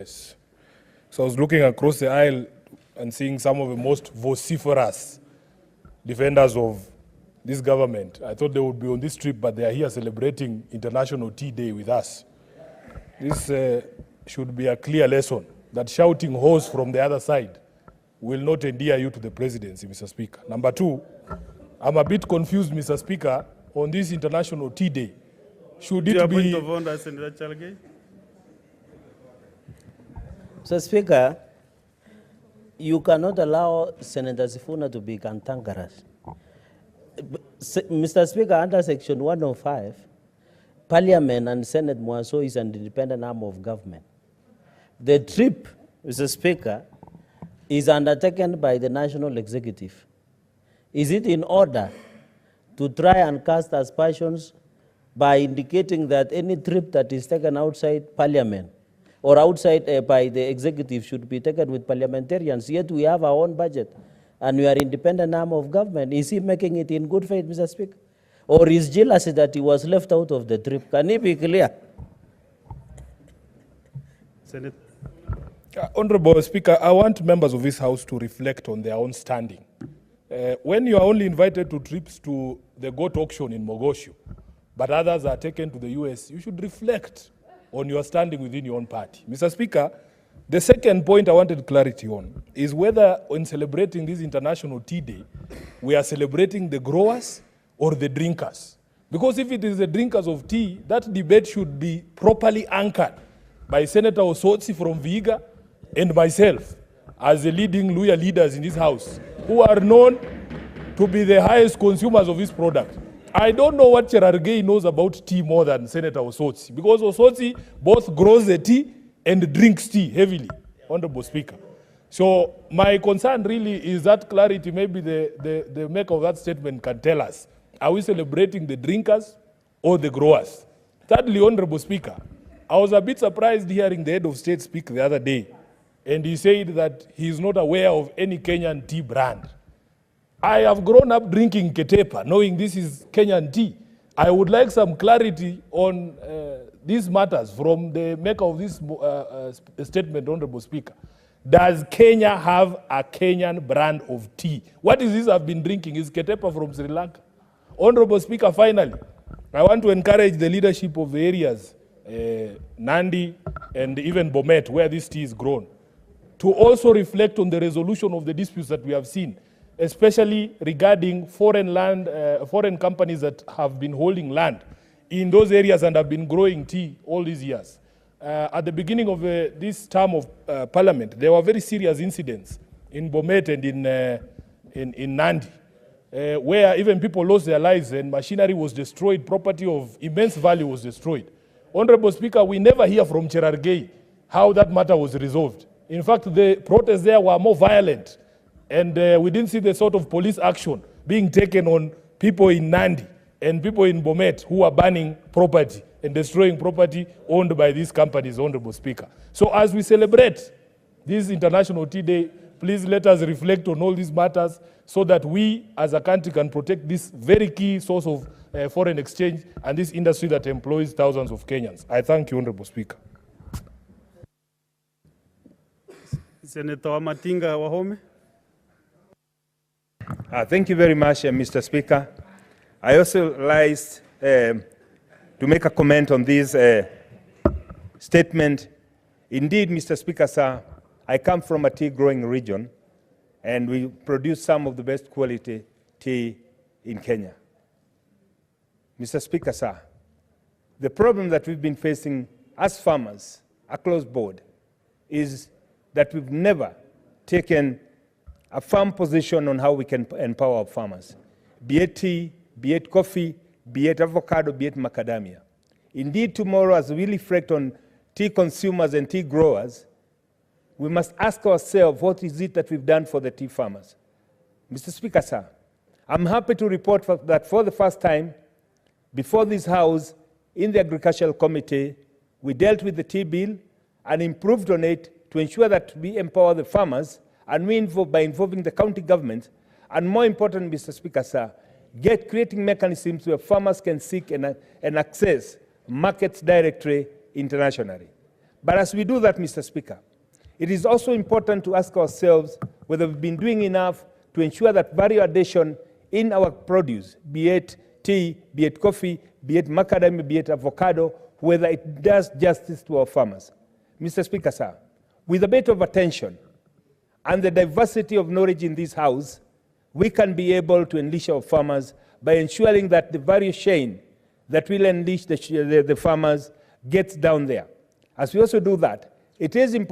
Yes. So I was looking across the aisle and seeing some of the most vociferous defenders of this government. I thought they would be on this trip, but they are here celebrating International Tea Day with us. This should be a clear lesson that shouting horse from the other side will not endear you to the presidency, Mr. Speaker. Number two, I'm a bit confused, Mr. Speaker, on this International Tea Day. Should it be... Point of order, Senator Cheragei. Mr. Speaker, you cannot allow Senator Sifuna to be cantankerous. Mr. Speaker, under Section 105, Parliament and Senate Mwaso is an independent arm of government. The trip, Mr. Speaker, is undertaken by the National Executive. Is it in order to try and cast aspersions by indicating that any trip that is taken outside Parliament or outside by the executive should be taken with parliamentarians? Yet we have our own budget and we are independent arm of government. Is he making it in good faith, Mr. Speaker? Or is jealousy that he was left out of the trip? Can he be clear? Senate. Honorable Speaker, I want members of this House to reflect on their own standing. When you are only invited to trips to the goat auction in Mogosho, but others are taken to the US, you should reflect on your standing within your own party. Mr. Speaker, the second point I wanted clarity on is whether in celebrating this International Tea Day, we are celebrating the growers or the drinkers. Because if it is the drinkers of tea, that debate should be properly anchored by Senator Osotsi from Vihiga and myself as the leading Luya leaders in this House, who are known to be the highest consumers of this product. I don't know what Cheragei knows about tea more than Senator Osotsi, because Osotsi both grows the tea and drinks tea heavily, Honorable Speaker. So my concern really is that clarity. Maybe the maker of that statement can tell us, are we celebrating the drinkers or the growers? Thirdly, Honorable Speaker, I was a bit surprised hearing the head of state speak the other day, and he said that he is not aware of any Kenyan tea brand. I have grown up drinking Ketepa, knowing this is Kenyan tea. I would like some clarity on these matters from the maker of this statement, Honorable Speaker. Does Kenya have a Kenyan brand of tea? What is this I've been drinking? Is Ketepa from Sri Lanka? Honorable Speaker, finally, I want to encourage the leadership of the areas, Nandi and even Bomet, where this tea is grown, to also reflect on the resolution of the disputes that we have seen, especially regarding foreign companies that have been holding land in those areas and have been growing tea all these years. At the beginning of this term of Parliament, there were very serious incidents in Bomet and in Nandi, where even people lost their lives and machinery was destroyed, property of immense value was destroyed. Honorable Speaker, we never hear from Cheragei how that matter was resolved. In fact, the protests there were more violent, and we didn't see the sort of police action being taken on people in Nandi and people in Bomet who are burning property and destroying property owned by these companies, Honorable Speaker. So as we celebrate this International Tea Day, please let us reflect on all these matters so that we as a country can protect this very key source of foreign exchange and this industry that employs thousands of Kenyans. I thank you, Honorable Speaker. Senator Matinga Wahome. Thank you very much, Mr. Speaker. I also like to make a comment on this statement. Indeed, Mr. Speaker, sir, I come from a tea-growing region, and we produce some of the best quality tea in Kenya. Mr. Speaker, sir, the problem that we've been facing as farmers across board is that we've never taken a firm position on how we can empower our farmers, be it tea, be it coffee, be it avocado, be it macadamia. Indeed, tomorrow, as we reflect on tea consumers and tea growers, we must ask ourselves, what is it that we've done for the tea farmers? Mr. Speaker, sir, I'm happy to report that for the first time, before this House, in the Agricultural Committee, we dealt with the tea bill and improved on it to ensure that we empower the farmers, and we by involving the county government, and more important, Mr. Speaker, sir, creating mechanisms where farmers can seek and access markets directly internationally. But as we do that, Mr. Speaker, it is also important to ask ourselves whether we've been doing enough to ensure that value addition in our produce, be it tea, be it coffee, be it macadamia, be it avocado, whether it does justice to our farmers. Mr. Speaker, sir, with a bit of attention and the diversity of knowledge in this House, we can be able to unleash our farmers by ensuring that the value chain that will unleash the farmers gets down there. As we also do that, it is important